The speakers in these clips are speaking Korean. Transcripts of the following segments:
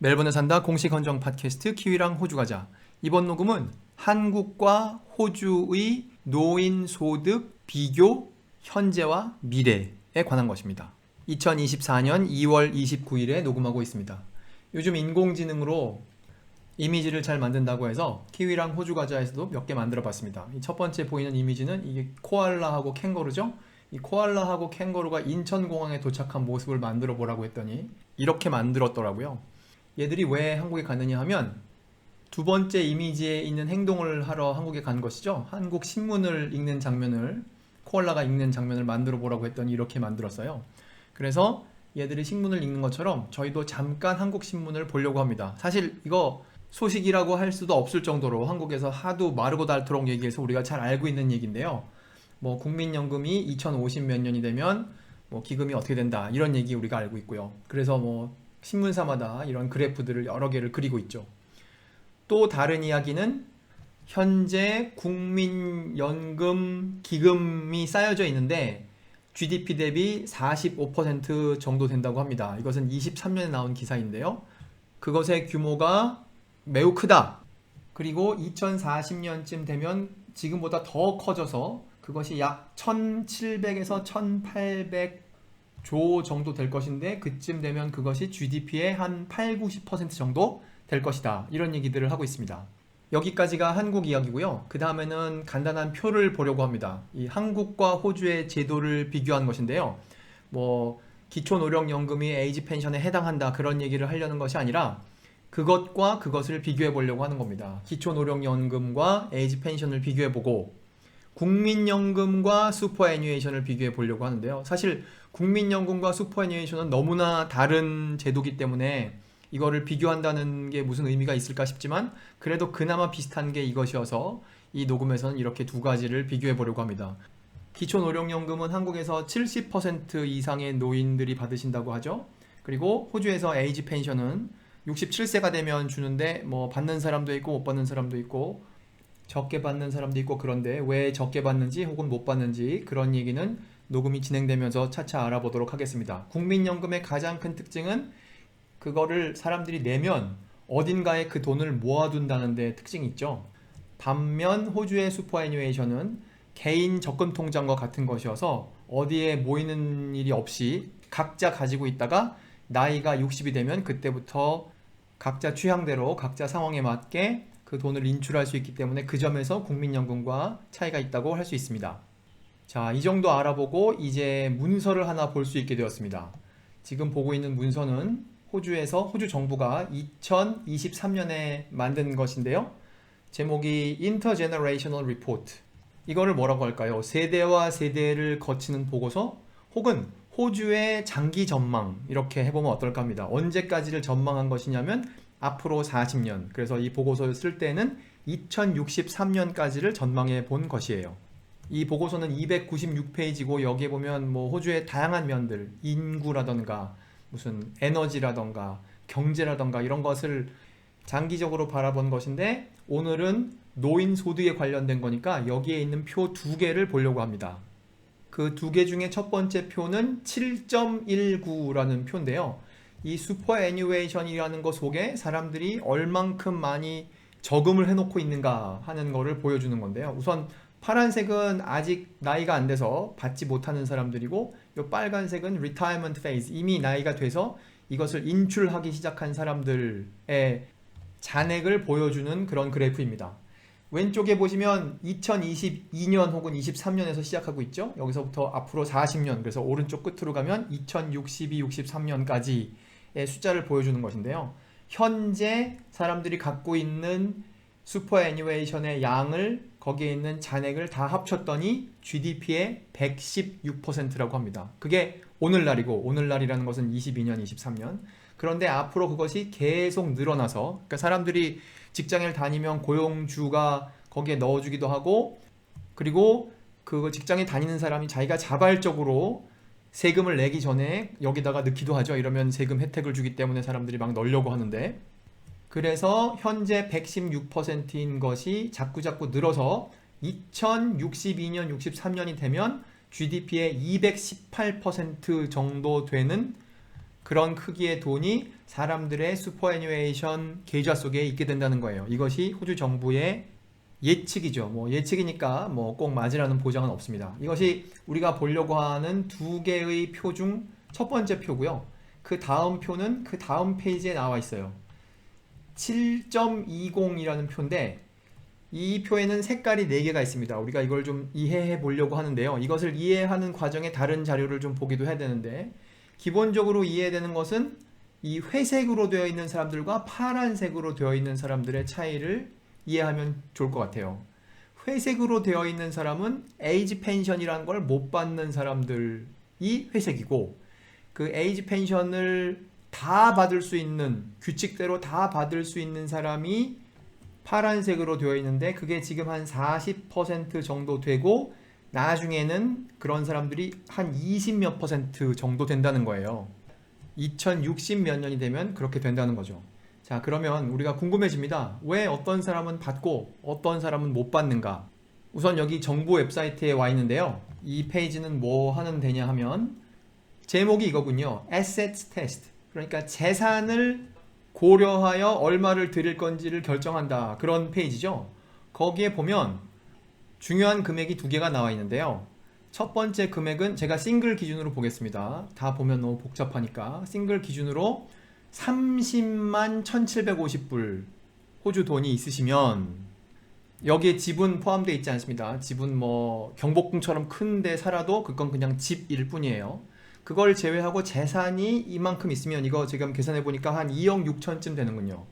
멜번에 산다 공식 헌정 팟캐스트 키위랑 호주 가자. 이번 녹음은 한국과 호주의 노인 소득 비교 현재와 미래에 관한 것입니다. 2024년 2월 29일에 녹음하고 있습니다. 요즘 인공지능으로 이미지를 잘 만든다고 해서 키위랑 호주 가자에서도 몇 개 만들어 봤습니다. 첫 번째 보이는 이미지는 이게 코알라하고 캥거루죠? 이 코알라하고 캥거루가 인천공항에 도착한 모습을 만들어 보라고 했더니 이렇게 만들었더라고요. 얘들이 왜 한국에 갔느냐 하면 두 번째 이미지에 있는 행동을 하러 한국에 간 것이죠. 한국 신문을 읽는 장면을, 코알라가 읽는 장면을 만들어 보라고 했더니 이렇게 만들었어요. 그래서 얘들이 신문을 읽는 것처럼 저희도 잠깐 한국 신문을 보려고 합니다. 사실 이거 소식이라고 할 수도 없을 정도로 한국에서 하도 마르고 닳도록 얘기해서 우리가 잘 알고 있는 얘기인데요. 뭐 국민연금이 2050 몇 년이 되면 뭐 기금이 어떻게 된다, 이런 얘기 우리가 알고 있고요. 그래서 뭐 신문사마다 이런 그래프들을 여러 개를 그리고 있죠. 또 다른 이야기는 현재 국민연금 기금이 쌓여져 있는데 GDP 대비 45% 정도 된다고 합니다. 이것은 23년에 나온 기사인데요. 그것의 규모가 매우 크다. 그리고 2040년쯤 되면 지금보다 더 커져서 그것이 약 1700에서 1800조 정도 될 것인데 그쯤 되면 그것이 GDP의 한 8, 90% 정도 될 것이다. 이런 얘기들을 하고 있습니다. 여기까지가 한국 이야기고요. 그 다음에는 간단한 표를 보려고 합니다. 이 한국과 호주의 제도를 비교한 것인데요. 뭐 기초노령연금이 에이지 펜션에 해당한다, 그런 얘기를 하려는 것이 아니라 그것과 그것을 비교해 보려고 하는 겁니다. 기초노령연금과 에이지 펜션을 비교해 보고 국민연금과 슈퍼애니웨이션을 비교해 보려고 하는데요. 사실 국민연금과 슈퍼애니웨이션은 너무나 다른 제도기 때문에 이거를 비교한다는 게 무슨 의미가 있을까 싶지만 그래도 그나마 비슷한 게 이것이어서 이 녹음에서는 이렇게 두 가지를 비교해 보려고 합니다. 기초노령연금은 한국에서 70% 이상의 노인들이 받으신다고 하죠. 그리고 호주에서 에이지 펜션은 67세가 되면 주는데 뭐 받는 사람도 있고 못 받는 사람도 있고 적게 받는 사람도 있고, 그런데 왜 적게 받는지 혹은 못 받는지 그런 얘기는 녹음이 진행되면서 차차 알아보도록 하겠습니다. 국민연금의 가장 큰 특징은 그거를 사람들이 내면 어딘가에 그 돈을 모아둔다는 데 특징이 있죠. 반면 호주의 슈퍼애니웨이션은 개인 적금 통장과 같은 것이어서 어디에 모이는 일이 없이 각자 가지고 있다가 나이가 60이 되면 그때부터 각자 취향대로 각자 상황에 맞게 그 돈을 인출할 수 있기 때문에 그 점에서 국민연금과 차이가 있다고 할 수 있습니다. 자, 이 정도 알아보고 이제 문서를 하나 볼 수 있게 되었습니다. 지금 보고 있는 문서는 호주 정부가 2023년에 만든 것인데요. 제목이 Intergenerational Report. 이거를 뭐라고 할까요? 세대와 세대를 거치는 보고서 혹은 호주의 장기 전망, 이렇게 해보면 어떨까 합니다. 언제까지를 전망한 것이냐면 앞으로 40년. 그래서 이 보고서를 쓸 때는 2063년까지를 전망해 본 것이에요. 이 보고서는 296페이지고 여기에 보면 뭐 호주의 다양한 면들, 인구라던가 무슨 에너지라던가 경제라던가 이런 것을 장기적으로 바라본 것인데 오늘은 노인 소득에 관련된 거니까 여기에 있는 표 두 개를 보려고 합니다. 그 두 개 중에 첫 번째 표는 7.19라는 표인데요. 이 슈퍼애니웨이션이라는 것 속에 사람들이 얼만큼 많이 저금을 해놓고 있는가 하는 거를 보여주는 건데요. 우선 파란색은 아직 나이가 안 돼서 받지 못하는 사람들이고, 이 빨간색은 retirement phase, 이미 나이가 돼서 이것을 인출하기 시작한 사람들의 잔액을 보여주는 그런 그래프입니다. 왼쪽에 보시면 2022년 혹은 23년에서 시작하고 있죠. 여기서부터 앞으로 40년, 그래서 오른쪽 끝으로 가면 2062, 63년까지의 숫자를 보여주는 것인데요. 현재 사람들이 갖고 있는 슈퍼애니웨이션의 양을, 거기에 있는 잔액을 다 합쳤더니 GDP의 116%라고 합니다. 그게 오늘날이고, 오늘날이라는 것은 22년, 23년. 그런데 앞으로 그것이 계속 늘어나서, 그러니까 사람들이 직장을 다니면 고용주가 거기에 넣어주기도 하고, 그리고 그 직장에 다니는 사람이 자기가 자발적으로 세금을 내기 전에 여기다가 넣기도 하죠. 이러면 세금 혜택을 주기 때문에 사람들이 막 넣으려고 하는데, 그래서 현재 116%인 것이 자꾸자꾸 늘어서 2062년, 63년이 되면 GDP의 218% 정도 되는 그런 크기의 돈이 사람들의 슈퍼애뉴에이션 계좌 속에 있게 된다는 거예요. 이것이 호주 정부의 예측이죠. 예측이니까 꼭 맞으라는 보장은 없습니다. 이것이 우리가 보려고 하는 두 개의 표 중 첫 번째 표고요. 그 다음 표는 그 다음 페이지에 나와 있어요. 7.20이라는 표인데 이 표에는 색깔이 4개가 있습니다. 우리가 이걸 좀 이해해 보려고 하는데요. 이것을 이해하는 과정에 다른 자료를 좀 보기도 해야 되는데 기본적으로 이해되는 것은 이 회색으로 되어 있는 사람들과 파란색으로 되어 있는 사람들의 차이를 이해하면 좋을 것 같아요. 회색으로 되어 있는 사람은 에이지 펜션이라는 걸 못 받는 사람들이 회색이고 그 에이지 펜션을 다 받을 수 있는 규칙대로 다 받을 수 있는 사람이 파란색으로 되어 있는데 그게 지금 한 40% 정도 되고 나중에는 그런 사람들이 한 20몇 % 정도 된다는 거예요. 2060 몇 년이 되면 그렇게 된다는 거죠. 자, 그러면 우리가 궁금해집니다. 왜 어떤 사람은 받고 어떤 사람은 못 받는가? 우선 여기 정부 웹사이트에 와 있는데요. 이 페이지는 뭐 하는 데냐 하면 제목이 이거군요. Assets Test. 그러니까 재산을 고려하여 얼마를 드릴 건지를 결정한다. 그런 페이지죠. 거기에 보면 중요한 금액이 두 개가 나와 있는데요. 첫 번째 금액은 제가 싱글 기준으로 보겠습니다. 다 보면 너무 복잡하니까 싱글 기준으로 30만 1750불 호주 돈이 있으시면 여기에 집은 포함되어 있지 않습니다. 집은 경복궁처럼 큰데 살아도 그건 그냥 집일 뿐이에요. 그걸 제외하고 재산이 이만큼 있으면 이거 지금 계산해 보니까 한 2억 6천쯤 되는군요.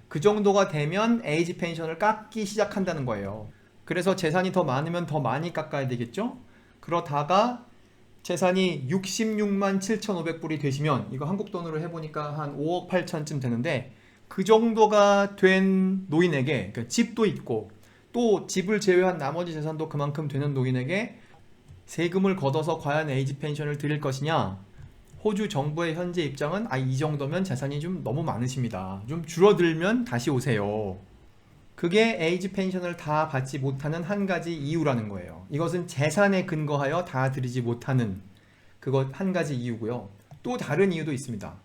그 정도가 되면 에이지 펜션을 깎기 시작한다는 거예요. 그래서 재산이 더 많으면 더 많이 깎아야 되겠죠? 그러다가 재산이 66만 7,500불이 되시면 이거 한국 돈으로 해보니까 한 5억 8천쯤 되는데 그 정도가 된 노인에게 그러니까 집도 있고 또 집을 제외한 나머지 재산도 그만큼 되는 노인에게 세금을 걷어서 과연 에이지 펜션을 드릴 것이냐? 호주 정부의 현재 입장은 이 정도면 재산이 좀 너무 많으십니다. 좀 줄어들면 다시 오세요. 그게 에이지 펜션을 다 받지 못하는 한 가지 이유라는 거예요. 이것은 재산에 근거하여 다 드리지 못하는 그것 한 가지 이유고요. 또 다른 이유도 있습니다.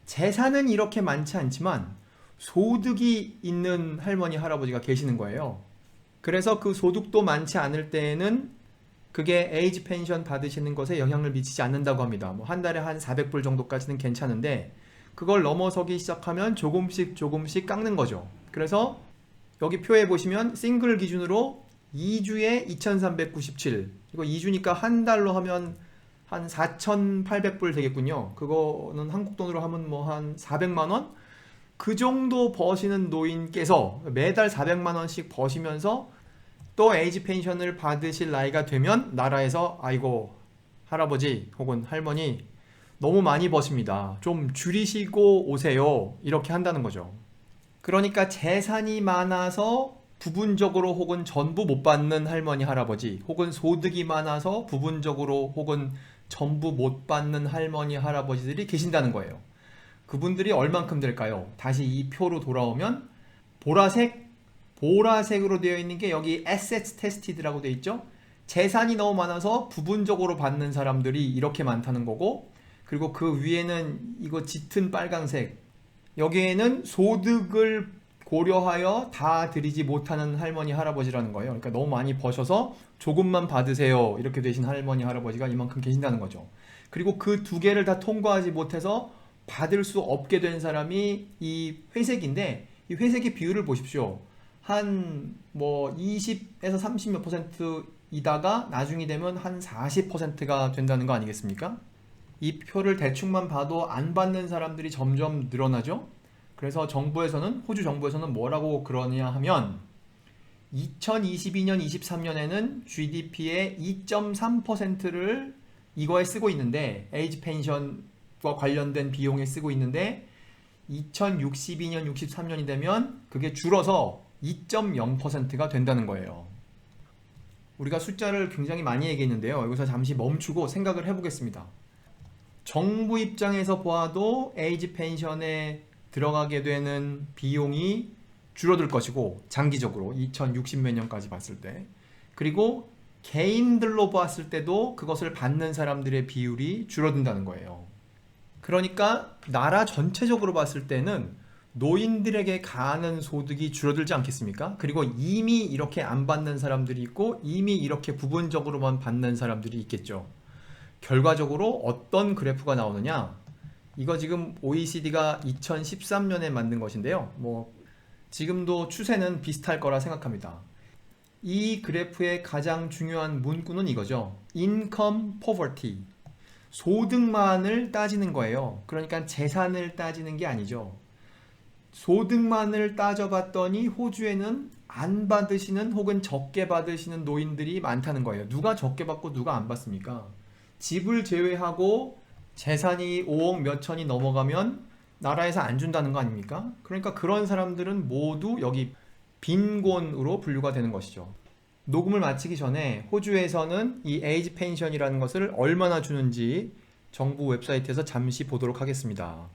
재산은 이렇게 많지 않지만 소득이 있는 할머니, 할아버지가 계시는 거예요. 그래서 그 소득도 많지 않을 때에는 그게 에이지 펜션 받으시는 것에 영향을 미치지 않는다고 합니다. 한 달에 한 400불 정도까지는 괜찮은데 그걸 넘어서기 시작하면 조금씩 깎는 거죠. 그래서 여기 표에 보시면 싱글 기준으로 2주에 2397 이거 2주니까 한 달로 하면 한 4800불 되겠군요. 그거는 한국 돈으로 하면 한 400만원? 그 정도 버시는 노인께서 매달 400만원씩 버시면서 또 에이지 펜션을 받으실 나이가 되면 나라에서 아이고 할아버지 혹은 할머니 너무 많이 버십니다. 좀 줄이시고 오세요. 이렇게 한다는 거죠. 그러니까 재산이 많아서 부분적으로 혹은 전부 못 받는 할머니, 할아버지 혹은 소득이 많아서 부분적으로 혹은 전부 못 받는 할머니, 할아버지들이 계신다는 거예요. 그분들이 얼만큼 될까요? 다시 이 표로 돌아오면 보라색으로 되어 있는 게 여기 Assets Tested라고 되어 있죠. 재산이 너무 많아서 부분적으로 받는 사람들이 이렇게 많다는 거고 그리고 그 위에는 이거 짙은 빨강색 여기에는 소득을 고려하여 다 드리지 못하는 할머니, 할아버지라는 거예요. 그러니까 너무 많이 버셔서 조금만 받으세요. 이렇게 되신 할머니, 할아버지가 이만큼 계신다는 거죠. 그리고 그 두 개를 다 통과하지 못해서 받을 수 없게 된 사람이 이 회색인데 이 회색의 비율을 보십시오. 한 20에서 30 몇 %이다가 나중이 되면 한 40%가 된다는 거 아니겠습니까? 이 표를 대충만 봐도 안 받는 사람들이 점점 늘어나죠? 그래서 호주 정부에서는 뭐라고 그러냐 하면 2022년, 23년에는 GDP의 2.3%를 이거에 쓰고 있는데 에이지 펜션과 관련된 비용에 쓰고 있는데 2062년, 63년이 되면 그게 줄어서 2.0%가 된다는 거예요. 우리가 숫자를 굉장히 많이 얘기했는데요. 여기서 잠시 멈추고 생각을 해보겠습니다. 정부 입장에서 보아도 에이지 펜션에 들어가게 되는 비용이 줄어들 것이고 장기적으로 2060 몇 년까지 봤을 때 그리고 개인들로 봤을 때도 그것을 받는 사람들의 비율이 줄어든다는 거예요. 그러니까 나라 전체적으로 봤을 때는 노인들에게 가하는 소득이 줄어들지 않겠습니까? 그리고 이미 이렇게 안 받는 사람들이 있고 이미 이렇게 부분적으로만 받는 사람들이 있겠죠. 결과적으로 어떤 그래프가 나오느냐? 이거 지금 OECD가 2013년에 만든 것인데요. 지금도 추세는 비슷할 거라 생각합니다. 이 그래프의 가장 중요한 문구는 이거죠. Income Poverty. 소득만을 따지는 거예요. 그러니까 재산을 따지는 게 아니죠. 소득만을 따져봤더니 호주에는 안 받으시는 혹은 적게 받으시는 노인들이 많다는 거예요. 누가 적게 받고 누가 안 받습니까? 집을 제외하고 재산이 5억 몇 천이 넘어가면 나라에서 안 준다는 거 아닙니까? 그러니까 그런 사람들은 모두 여기 빈곤으로 분류가 되는 것이죠. 녹음을 마치기 전에 호주에서는 이 에이지 펜션이라는 것을 얼마나 주는지 정부 웹사이트에서 잠시 보도록 하겠습니다.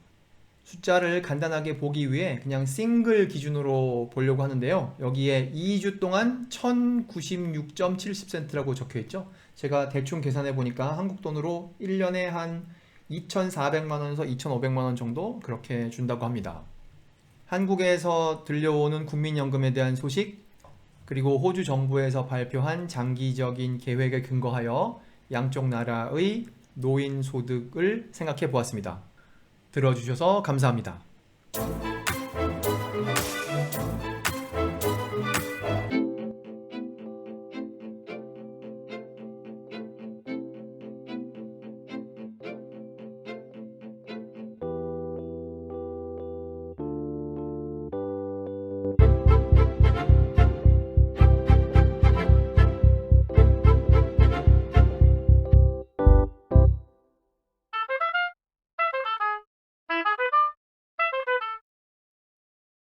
숫자를 간단하게 보기 위해 그냥 싱글 기준으로 보려고 하는데요. 여기에 2주 동안 1096.70센트라고 적혀 있죠. 제가 대충 계산해 보니까 한국 돈으로 1년에 한 2,400만 원에서 2,500만 원 정도 그렇게 준다고 합니다. 한국에서 들려오는 국민연금에 대한 소식, 그리고 호주 정부에서 발표한 장기적인 계획에 근거하여 양쪽 나라의 노인 소득을 생각해 보았습니다. 들어주셔서 감사합니다.